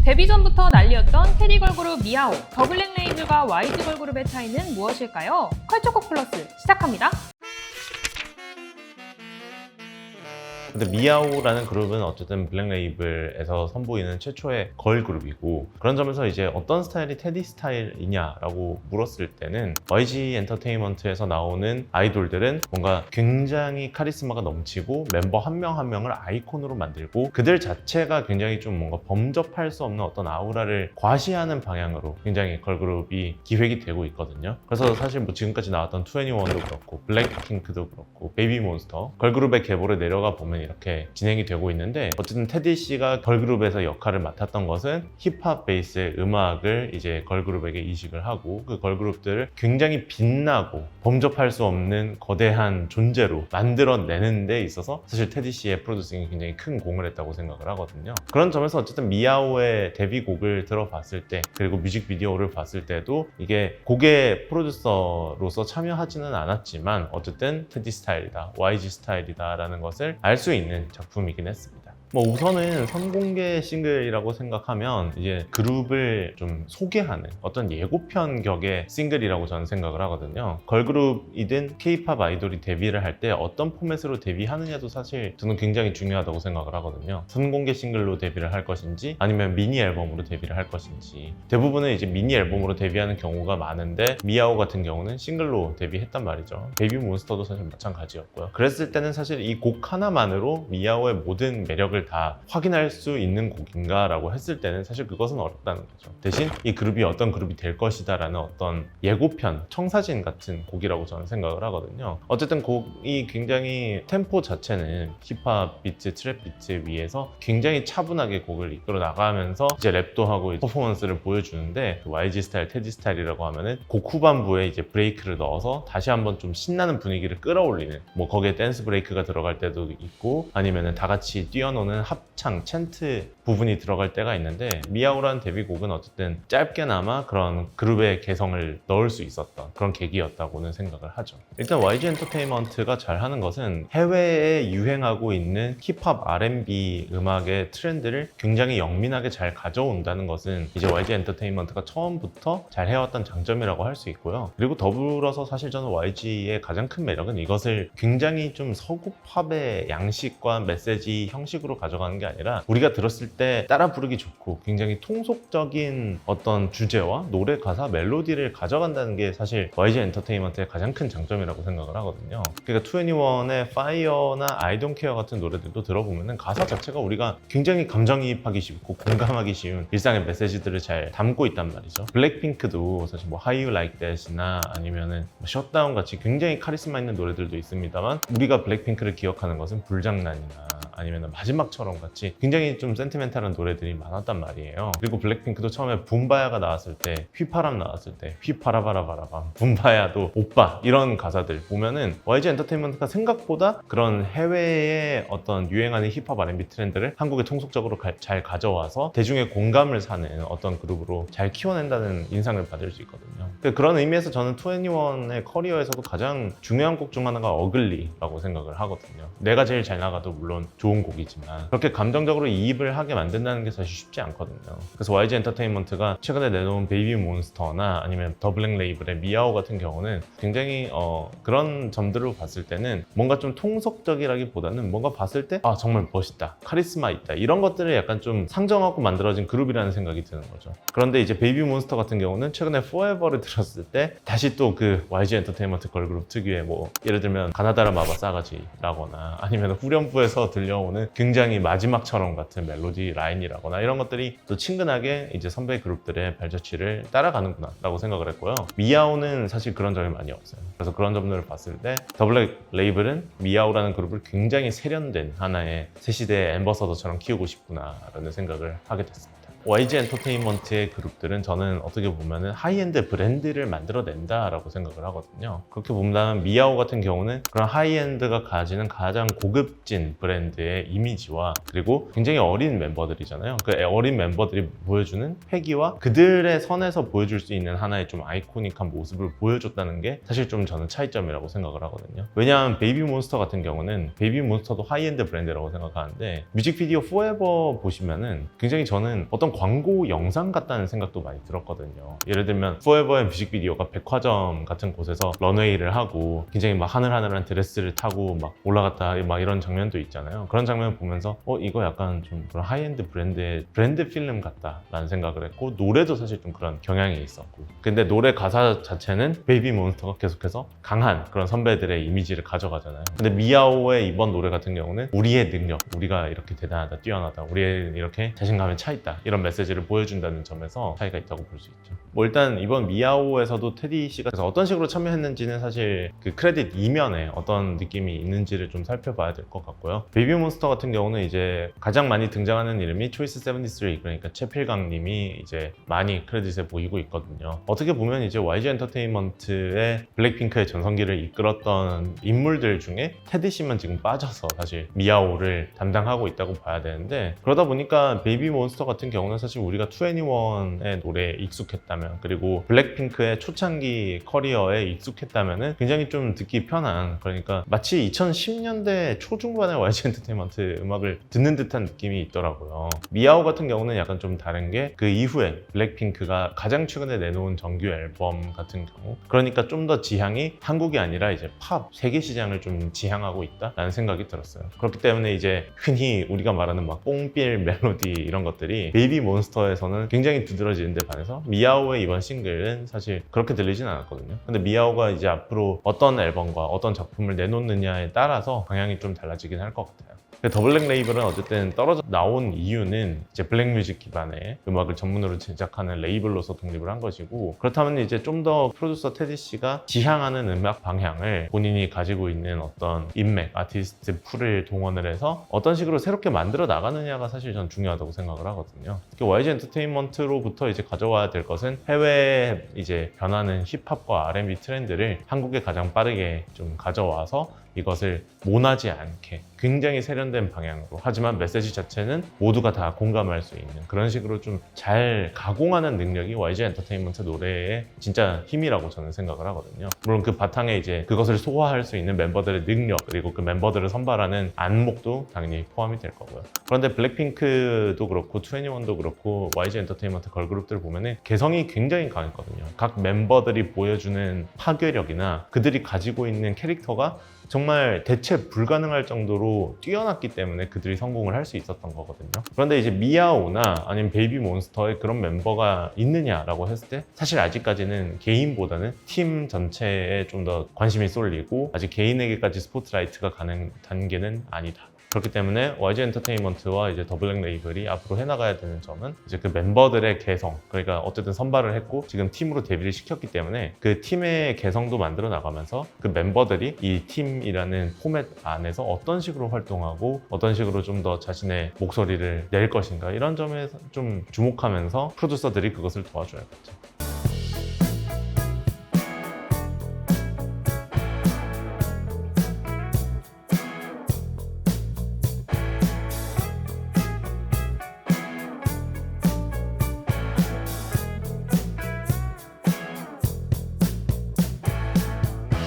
데뷔 전부터 난리였던 테디 걸그룹 미아오, 더 블랙 레이블과 YG 걸그룹의 차이는 무엇일까요? 컬처콕 플러스 시작합니다. 근데 미아오라는 그룹은 어쨌든 블랙 레이블에서 선보이는 최초의 걸 그룹이고, 그런 점에서 이제 어떤 스타일이 테디 스타일이냐라고 물었을 때는 YG 엔터테인먼트에서 나오는 아이돌들은 뭔가 굉장히 카리스마가 넘치고 멤버 한 명 한 명을 아이콘으로 만들고, 그들 자체가 굉장히 좀 뭔가 범접할 수 없는 어떤 아우라를 과시하는 방향으로 굉장히 걸그룹이 기획이 되고 있거든요. 그래서 사실 뭐 지금까지 나왔던 2NE1도 그렇고 블랙핑크도 그렇고 베이비몬스터 걸그룹의 계보를 내려가 보면 이렇게 진행이 되고 있는데, 어쨌든 테디 씨가 걸그룹에서 역할을 맡았던 것은 힙합 베이스의 음악을 이제 걸그룹에게 이식을 하고, 그 걸그룹들을 굉장히 빛나고 범접할 수 없는 거대한 존재로 만들어내는 데 있어서 사실 테디 씨의 프로듀싱이 굉장히 큰 공을 했다고 생각을 하거든요. 그런 점에서 어쨌든 미아오의 데뷔곡을 들어봤을 때, 그리고 뮤직비디오를 봤을 때도 이게 곡의 프로듀서로서 참여하지는 않았지만 어쨌든 테디 스타일이다, YG 스타일이다 라는 것을 알 수 있는 작품이긴 했습니다. 뭐 우선은 선공개 싱글이라고 생각하면 이제 그룹을 좀 소개하는 어떤 예고편 격의 싱글이라고 저는 생각을 하거든요. 걸그룹이든 K-팝 아이돌이 데뷔를 할 때 어떤 포맷으로 데뷔하느냐도 사실 저는 굉장히 중요하다고 생각을 하거든요. 선공개 싱글로 데뷔를 할 것인지 아니면 미니 앨범으로 데뷔를 할 것인지. 대부분은 이제 미니 앨범으로 데뷔하는 경우가 많은데, 미아오 같은 경우는 싱글로 데뷔했단 말이죠. 베이비몬스터도 사실 마찬가지였고요. 그랬을 때는 사실 이 곡 하나만으로 미아오의 모든 매력을 다 확인할 수 있는 곡인가 라고 했을 때는 사실 그것은 어렵다는 거죠. 대신 이 그룹이 어떤 그룹이 될 것이다 라는 어떤 예고편, 청사진 같은 곡이라고 저는 생각을 하거든요. 어쨌든 곡이 굉장히 템포 자체는 힙합 비트, 트랩 비트 위에서 굉장히 차분하게 곡을 이끌어 나가면서 이제 랩도 하고 퍼포먼스를 보여주는데, YG 스타일, 테디 스타일이라고 하면은 곡 후반부에 이제 브레이크를 넣어서 다시 한번 좀 신나는 분위기를 끌어올리는, 뭐 거기에 댄스 브레이크가 들어갈 때도 있고 아니면은 다 같이 뛰어노는 합창, 챈트 부분이 들어갈 때가 있는데, 미아오라는 데뷔곡은 어쨌든 짧게나마 그런 그룹의 개성을 넣을 수 있었던 그런 계기였다고는 생각을 하죠. 일단 YG 엔터테인먼트가 잘하는 것은 해외에 유행하고 있는 힙합 R&B 음악의 트렌드를 굉장히 영민하게 잘 가져온다는 것은 이제 YG 엔터테인먼트가 처음부터 잘 해왔던 장점이라고 할 수 있고요. 그리고 더불어서 사실 저는 YG의 가장 큰 매력은 이것을 굉장히 좀 서구 팝의 양식과 메시지 형식으로 가져가는 게 아니라, 우리가 들었을 때 따라 부르기 좋고 굉장히 통속적인 어떤 주제와 노래 가사, 멜로디를 가져간다는 게 사실 YG 엔터테인먼트의 가장 큰 장점이라고 생각을 하거든요. 그러니까 2NE1의 Fire나 I Don't Care 같은 노래들도 들어보면 가사 자체가 우리가 굉장히 감정이입하기 쉽고 공감하기 쉬운 일상의 메시지들을 잘 담고 있단 말이죠. 블랙핑크도 사실 뭐 How You Like That이나 아니면은 셧다운 같이 굉장히 카리스마 있는 노래들도 있습니다만, 우리가 블랙핑크를 기억하는 것은 불장난이나 아니면 마지막처럼 같이 굉장히 좀 센티멘탈한 노래들이 많았단 말이에요. 그리고 블랙핑크도 처음에 붐바야가 나왔을 때, 휘파람 나왔을 때 휘파라바라바라밤, 붐바야도 오빠, 이런 가사들 보면은 YG 엔터테인먼트가 생각보다 그런 해외의 어떤 유행하는 힙합 R&B 트렌드를 한국에 통속적으로 잘 가져와서 대중의 공감을 사는 어떤 그룹으로 잘 키워낸다는 인상을 받을 수 있거든요. 그런 의미에서 저는 2NE1의 커리어에서도 가장 중요한 곡 중 하나가 어글리라고 생각을 하거든요. 내가 제일 잘 나가도 물론 좋은 곡이지만 그렇게 감정적으로 이입을 하게 만든다는 게 사실 쉽지 않거든요. 그래서 YG 엔터테인먼트가 최근에 내놓은 베이비몬스터나 아니면 더 블랙 레이블의 미아오 같은 경우는 굉장히 그런 점들로 봤을 때는 뭔가 좀 통속적이라기보다는 뭔가 봤을 때 정말 멋있다, 카리스마 있다, 이런 것들을 약간 좀 상정하고 만들어진 그룹이라는 생각이 드는 거죠. 그런데 이제 베이비몬스터 같은 경우는 최근에 Forever를 들었을 때 다시 또 그 YG 엔터테인먼트 걸그룹 특유의 뭐 예를 들면 가나다라 마바 싸가지라거나 아니면 후렴부에서 들려오는 굉장히 마지막처럼 같은 멜로디 라인이라거나 이런 것들이 또 친근하게 이제 선배 그룹들의 발자취를 따라가는구나 라고 생각을 했고요. 미아오는 사실 그런 점이 많이 없어요. 그래서 그런 점들을 봤을 때 더 블랙 레이블은 미아오라는 그룹을 굉장히 세련된 하나의 새 시대의 앰버서더처럼 키우고 싶구나 라는 생각을 하게 됐습니다. YG 엔터테인먼트의 그룹들은 저는 어떻게 보면은 하이엔드 브랜드를 만들어낸다라고 생각을 하거든요. 그렇게 보면 미아오 같은 경우는 그런 하이엔드가 가지는 가장 고급진 브랜드의 이미지와, 그리고 굉장히 어린 멤버들이잖아요. 그 어린 멤버들이 보여주는 패기와 그들의 선에서 보여줄 수 있는 하나의 좀 아이코닉한 모습을 보여줬다는 게 사실 좀 저는 차이점이라고 생각을 하거든요. 왜냐하면 베이비몬스터 같은 경우는, 베이비몬스터도 하이엔드 브랜드라고 생각하는데 뮤직비디오 Forever 보시면은 굉장히 저는 어떤 광고 영상 같다는 생각도 많이 들었거든요. 예를 들면 포에버의 뮤직비디오가 백화점 같은 곳에서 런웨이를 하고 굉장히 막 하늘하늘한 드레스를 타고 막 올라갔다 막 이런 장면도 있잖아요. 그런 장면을 보면서 이거 약간 좀 그런 하이엔드 브랜드의 브랜드 필름 같다라는 생각을 했고, 노래도 사실 좀 그런 경향이 있었고, 근데 노래 가사 자체는 베이비 몬스터가 계속해서 강한 그런 선배들의 이미지를 가져가잖아요. 근데 미아오의 이번 노래 같은 경우는 우리의 능력, 우리가 이렇게 대단하다, 뛰어나다, 우리의 이렇게 자신감에 차 있다, 이런 메시지를 보여준다는 점에서 차이가 있다고 볼 수 있죠. 뭐 일단 이번 미아오에서도 테디 씨가 어떤 식으로 참여했는지는 사실 그 크레딧 이면에 어떤 느낌이 있는지를 좀 살펴봐야 될 것 같고요. 베이비 몬스터 같은 경우는 이제 가장 많이 등장하는 이름이 초이스 73, 그러니까 최필강 님이 이제 많이 크레딧에 보이고 있거든요. 어떻게 보면 이제 YG 엔터테인먼트의 블랙핑크의 전성기를 이끌었던 인물들 중에 테디 씨만 지금 빠져서 사실 미아오를 담당하고 있다고 봐야 되는데, 그러다 보니까 베이비 몬스터 같은 경우는 사실 우리가 2NE1의 노래에 익숙했다면, 그리고 블랙핑크의 초창기 커리어에 익숙했다면 굉장히 좀 듣기 편한, 그러니까 마치 2010년대 초중반의 YG 엔터테인먼트 음악을 듣는 듯한 느낌이 있더라고요. 미아오 같은 경우는 약간 좀 다른 게 그 이후에 블랙핑크가 가장 최근에 내놓은 정규 앨범 같은 경우, 그러니까 좀 더 지향이 한국이 아니라 이제 팝 세계 시장을 좀 지향하고 있다라는 생각이 들었어요. 그렇기 때문에 이제 흔히 우리가 말하는 막 뽕필 멜로디 이런 것들이 베이비 몬스터에서는 굉장히 두드러지는데 반해서 미아오의 이번 싱글은 사실 그렇게 들리진 않았거든요. 근데 미아오가 이제 앞으로 어떤 앨범과 어떤 작품을 내놓느냐에 따라서 방향이 좀 달라지긴 할 것 같아요. 더블랙 레이블은 어쨌든 떨어져 나온 이유는 이제 블랙뮤직 기반의 음악을 전문으로 제작하는 레이블로서 독립을 한 것이고, 그렇다면 이제 좀 더 프로듀서 테디 씨가 지향하는 음악 방향을 본인이 가지고 있는 어떤 인맥, 아티스트 풀을 동원을 해서 어떤 식으로 새롭게 만들어 나가느냐가 사실 전 중요하다고 생각을 하거든요. 특히 YG 엔터테인먼트로부터 이제 가져와야 될 것은 해외에 이제 변하는 힙합과 R&B 트렌드를 한국에 가장 빠르게 좀 가져와서 이것을 모나지 않게 굉장히 세련된 방향으로, 하지만 메시지 자체는 모두가 다 공감할 수 있는 그런 식으로 좀 잘 가공하는 능력이 YG 엔터테인먼트 노래의 진짜 힘이라고 저는 생각을 하거든요. 물론 그 바탕에 이제 그것을 소화할 수 있는 멤버들의 능력, 그리고 그 멤버들을 선발하는 안목도 당연히 포함이 될 거고요. 그런데 블랙핑크도 그렇고 2NE1도 그렇고 YG 엔터테인먼트 걸그룹들 보면은 개성이 굉장히 강했거든요. 각 멤버들이 보여주는 파괴력이나 그들이 가지고 있는 캐릭터가 정말 대체 불가능할 정도로 뛰어났기 때문에 그들이 성공을 할 수 있었던 거거든요. 그런데 이제 미아오나 아니면 베이비 몬스터에 그런 멤버가 있느냐라고 했을 때 사실 아직까지는 개인보다는 팀 전체에 좀 더 관심이 쏠리고 아직 개인에게까지 스포트라이트가 가는 단계는 아니다. 그렇기 때문에 YG 엔터테인먼트와 이제 더블랙 레이블이 앞으로 해나가야 되는 점은 이제 그 멤버들의 개성, 그러니까 어쨌든 선발을 했고 지금 팀으로 데뷔를 시켰기 때문에 그 팀의 개성도 만들어 나가면서 그 멤버들이 이 팀이라는 포맷 안에서 어떤 식으로 활동하고 어떤 식으로 좀 더 자신의 목소리를 낼 것인가, 이런 점에 좀 주목하면서 프로듀서들이 그것을 도와줘야겠죠.